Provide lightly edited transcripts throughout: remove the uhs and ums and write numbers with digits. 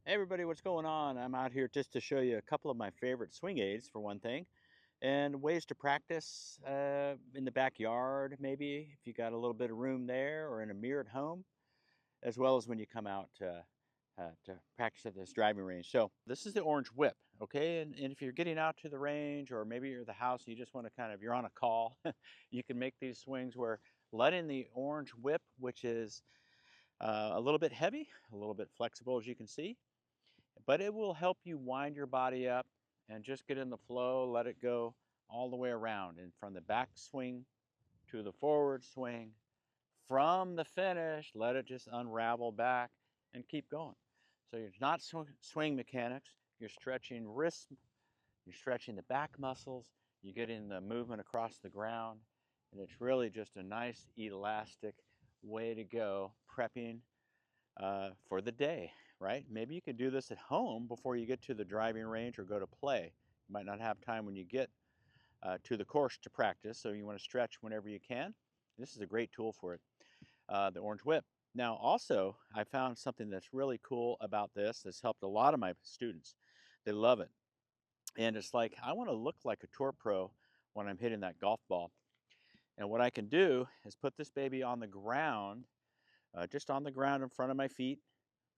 Hey everybody, what's going on? I'm out here just to show you a couple of my favorite swing aids for one thing, and ways to practice in the backyard maybe if you got a little bit of room there, or in a mirror at home, as well as when you come out to practice at this driving range. So this is the orange whip, okay? And if you're getting out to the range, or maybe you're at the house and you just want to you're on a call, you can make these swings where letting the orange whip, which is a little bit heavy, a little bit flexible as you can see, but it will help you wind your body up and just get in the flow, let it go all the way around, and from the back swing to the forward swing, from the finish, let it just unravel back and keep going. So you're not swing mechanics, you're stretching wrists, you're stretching the back muscles, you're getting the movement across the ground, and it's really just a nice elastic way to go prepping for the day, right? Maybe you could do this at home before you get to the driving range or go to play. You might not have time when you get to the course to practice, so you want to stretch whenever you can. This is a great tool for it, the orange whip. Now, also, I found something that's really cool about this that's helped a lot of my students. They love it. And it's like, I want to look like a tour pro when I'm hitting that golf ball. And what I can do is put this baby on the ground, just on the ground in front of my feet,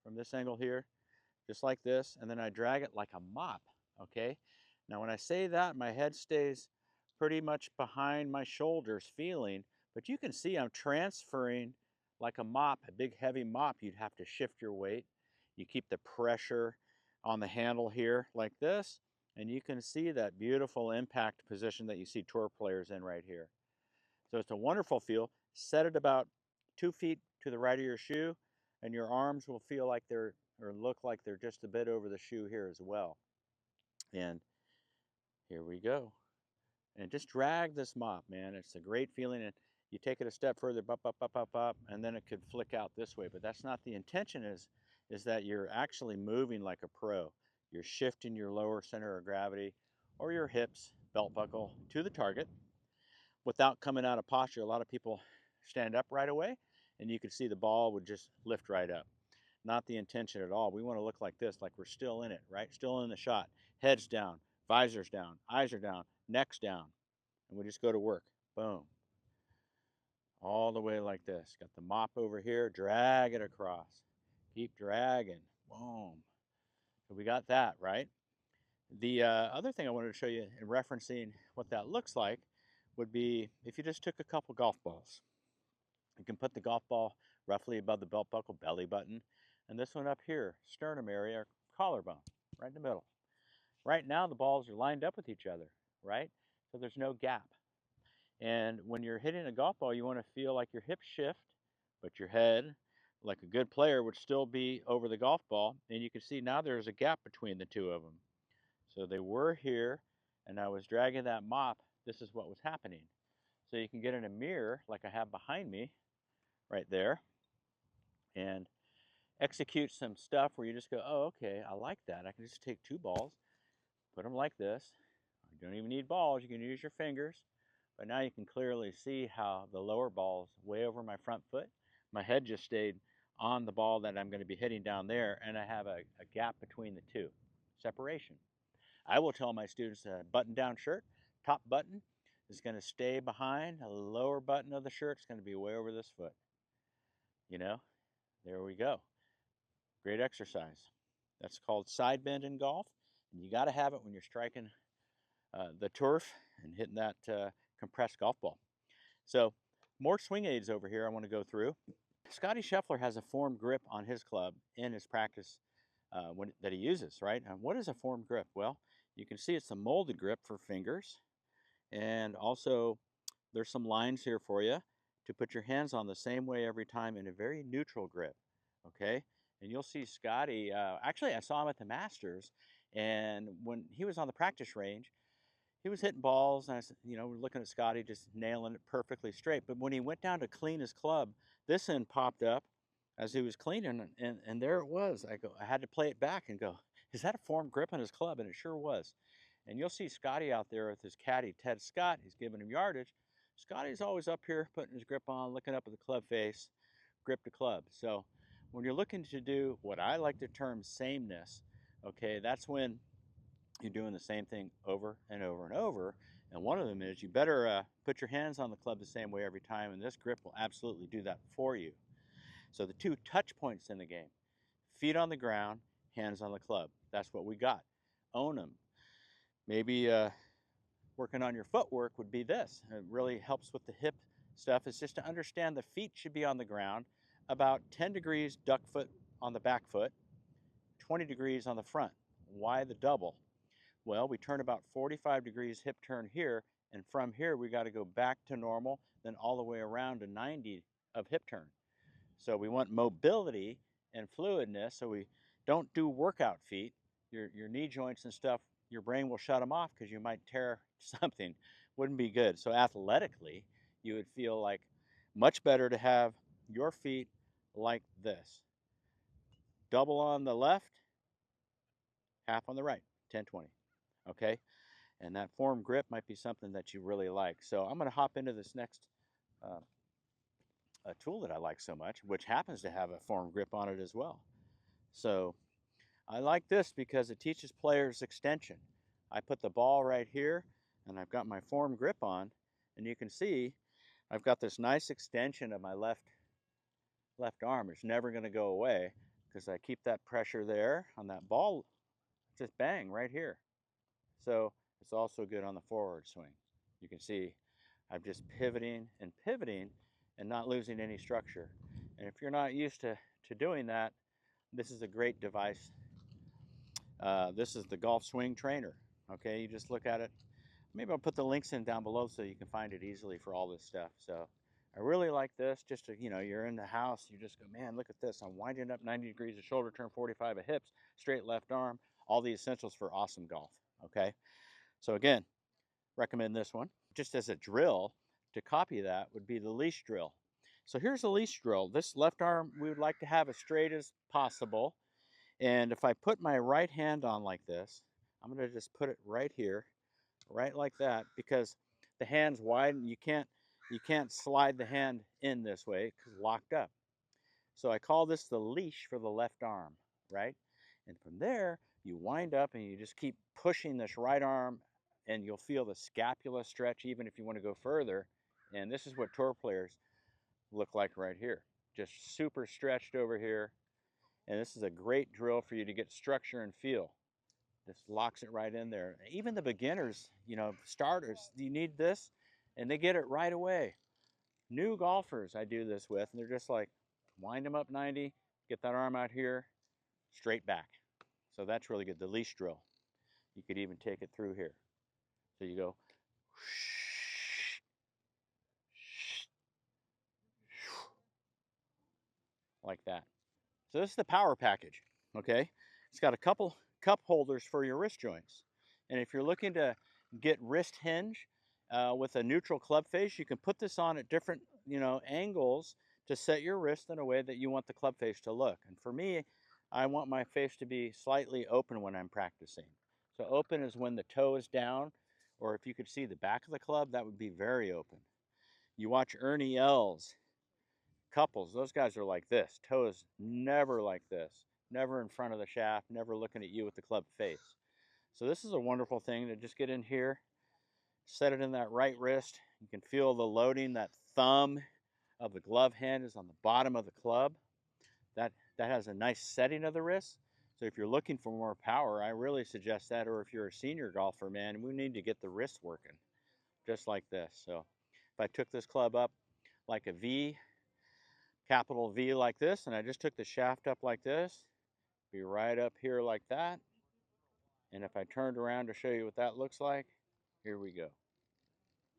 from this angle here, just like this, and then I drag it like a mop, okay? Now when I say that, my head stays pretty much behind my shoulders feeling, but you can see I'm transferring like a mop, a big heavy mop. You'd have to shift your weight. You keep the pressure on the handle here like this, and you can see that beautiful impact position that you see tour players in right here. So it's a wonderful feel. Set it about 2 feet to the right of your shoe, and your arms will feel like they're, or look like they're just a bit over the shoe here as well. And here we go. And just drag this mop, man. It's a great feeling. And you take it a step further, up, up, up, up, up, and then it could flick out this way. But that's not the intention. Is that you're actually moving like a pro. You're shifting your lower center of gravity or your hips, belt buckle, to the target without coming out of posture. A lot of people stand up right away, and you can see the ball would just lift right up. Not the intention at all. We want to look like this, like we're still in it, right? Still in the shot. Head's down, visor's down, eyes are down, neck's down, and we just go to work. Boom. All the way like this. Got the mop over here, drag it across. Keep dragging. Boom. So we got that, right? The other thing I wanted to show you in referencing what that looks like would be if you just took a couple golf balls. You can put the golf ball roughly above the belt buckle, belly button, and this one up here, sternum area, collarbone, right in the middle. Right now the balls are lined up with each other, right? So there's no gap. And when you're hitting a golf ball, you want to feel like your hips shift, but your head, like a good player, would still be over the golf ball. And you can see now there's a gap between the two of them. So they were here, and I was dragging that mop. This is what was happening. So you can get in a mirror like I have behind me right there and execute some stuff where you just go, oh, okay, I like that. I can just take two balls, put them like this. You don't even need balls. You can use your fingers. But now you can clearly see how the lower ball is way over my front foot. My head just stayed on the ball that I'm going to be hitting down there, and I have a gap between the two. Separation. I will tell my students a button-down shirt, top button is going to stay behind. The lower button of the shirt is going to be way over this foot. You know, there we go. Great exercise. That's called side bend in golf. And you got to have it when you're striking the turf and hitting that compressed golf ball. So more swing aids over here I want to go through. Scotty Scheffler has a formed grip on his club in his practice that he uses, right? And what is a formed grip? Well, you can see it's a molded grip for fingers. And also there's some lines here for you to put your hands on the same way every time in a very neutral grip, okay? And you'll see Scotty, actually I saw him at the Masters, and when he was on the practice range, he was hitting balls, and I said, you know, we're looking at Scotty just nailing it perfectly straight. But when he went down to clean his club, this end popped up as he was cleaning, and there it was. I had to play it back and go, is that a formed grip on his club? And it sure was. And you'll see Scotty out there with his caddy, Ted Scott. He's giving him yardage. Scotty's always up here putting his grip on, looking up at the club face, grip to club. So When you're looking to do what I like to term sameness, okay, that's when you're doing the same thing over and over and over. And one of them is you better put your hands on the club the same way every time, and this grip will absolutely do that for you. So the two touch points in the game, feet on the ground, hands on the club. That's what we got. Own them. Maybe working on your footwork would be this. It really helps with the hip stuff. Is just to understand the feet should be on the ground, about 10 degrees duck foot on the back foot, 20 degrees on the front. Why the double? Well, we turn about 45 degrees hip turn here, and from here we got to go back to normal, then all the way around to 90 of hip turn. So we want mobility and fluidness, so we don't do workout feet. Your knee joints and stuff, your brain will shut them off because you might tear something. Wouldn't be good. So athletically, you would feel like much better to have your feet like this. Double on the left, half on the right, 10-20. Okay? And that form grip might be something that you really like. So I'm going to hop into this next a tool that I like so much, which happens to have a form grip on it as well. So I like this because it teaches players extension. I put the ball right here and I've got my form grip on, and you can see I've got this nice extension of my left arm. It's never going to go away because I keep that pressure there on that ball, just bang right here. So it's also good on the forward swing. You can see I'm just pivoting and not losing any structure. And if you're not used to doing that, this is a great device. This is the golf swing trainer. Okay, you just look at it. Maybe I'll put the links in down below so you can find it easily for all this stuff. So I really like this. Just to, you're in the house, you just go, man, look at this. I'm winding up 90 degrees of shoulder turn, 45 of hips, straight left arm, all the essentials for awesome golf. Okay, so again, recommend this one. Just as a drill, to copy that would be the leash drill. So here's a leash drill. This left arm, we would like to have as straight as possible. And if I put my right hand on like this, I'm going to just put it right here, right like that, because the hand's wide and you can't slide the hand in this way because it's locked up. So I call this the leash for the left arm, right? And from there, you wind up and you just keep pushing this right arm, and you'll feel the scapula stretch even if you want to go further. And this is what tour players look like right here. Just super stretched over here. And this is a great drill for you to get structure and feel. This locks it right in there. Even the beginners, starters, you need this, and they get it right away. New golfers I do this with, and they're just like, wind them up 90, get that arm out here, straight back. So that's really good. The leash drill. You could even take it through here. So you go like that. So this is the power package, okay? It's got a couple cup holders for your wrist joints. And if you're looking to get wrist hinge with a neutral club face, you can put this on at different, angles to set your wrist in a way that you want the club face to look. And for me, I want my face to be slightly open when I'm practicing. So open is when the toe is down, or if you could see the back of the club, that would be very open. You watch Ernie Els, couples, those guys are like this. Toes never like this, never in front of the shaft, never looking at you with the club face. So this is a wonderful thing to just get in here, set it in that right wrist. You can feel the loading. That thumb of the glove hand is on the bottom of the club. That has a nice setting of the wrist. So if you're looking for more power, I really suggest that. Or if you're a senior golfer, man, we need to get the wrist working just like this. So if I took this club up like a V, capital V like this, and I just took the shaft up like this, be right up here like that. And if I turned around to show you what that looks like, here we go.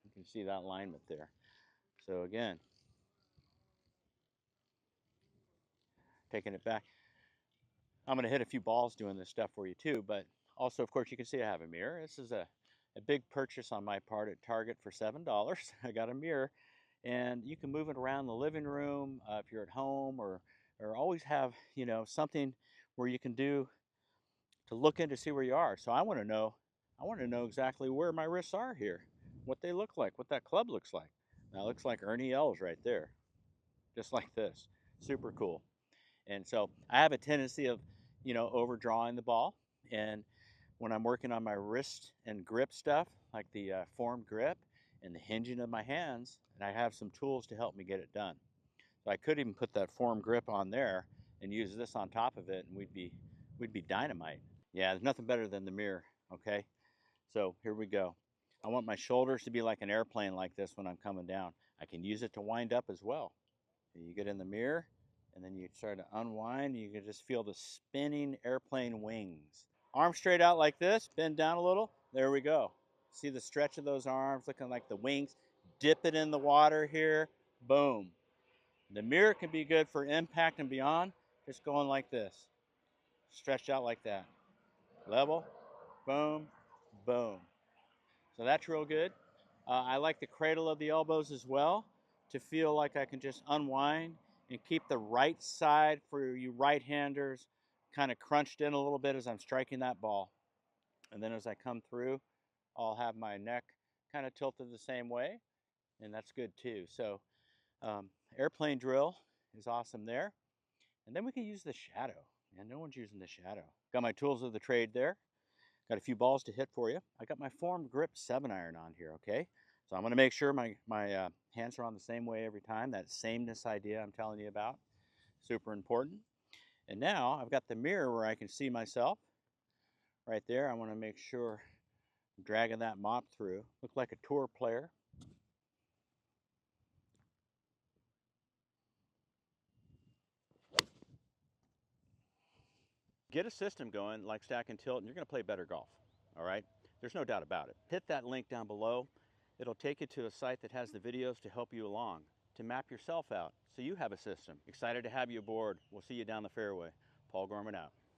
You can see that alignment there. So again, taking it back. I'm going to hit a few balls doing this stuff for you too, but also, of course, you can see I have a mirror. This is a big purchase on my part at Target for $7. I got a mirror, and you can move it around the living room if you're at home, or always have, something where you can do to look in to see where you are. So I want to know exactly where my wrists are here, what they look like, what that club looks like. That looks like Ernie Els right there, just like this. Super cool. And so I have a tendency of, overdrawing the ball. And when I'm working on my wrist and grip stuff, like the form grip and the hinging of my hands, and I have some tools to help me get it done. So I could even put that form grip on there and use this on top of it, and we'd be dynamite. Yeah, there's nothing better than the mirror. Okay, so here we go. I want my shoulders to be like an airplane like this when I'm coming down. I can use it to wind up as well. You get in the mirror, and then you start to unwind. You can just feel the spinning airplane wings. Arms straight out like this, bend down a little. There we go. See the stretch of those arms looking like the wings. Dip it in the water here. Boom. The mirror can be good for impact and beyond. Just going like this. Stretched out like that. Level. Boom. Boom. So that's real good. I like the cradle of the elbows as well to feel like I can just unwind and keep the right side for you right-handers kind of crunched in a little bit as I'm striking that ball. And then as I come through, I'll have my neck kind of tilted the same way, and that's good too. So airplane drill is awesome there. And then we can use the shadow. And no one's using the shadow. Got my tools of the trade there. Got a few balls to hit for you. I got my form grip 7-iron on here, okay? So I'm gonna make sure my hands are on the same way every time. That sameness idea I'm telling you about, super important. And now I've got the mirror where I can see myself. Right there, I wanna make sure I'm dragging that mop through. Look like a tour player. Get a system going like stack and tilt, and you're gonna play better golf, all right? There's no doubt about it. Hit that link down below. It'll take you to a site that has the videos to help you along, to map yourself out so you have a system. Excited to have you aboard. We'll see you down the fairway. Paul Gorman out.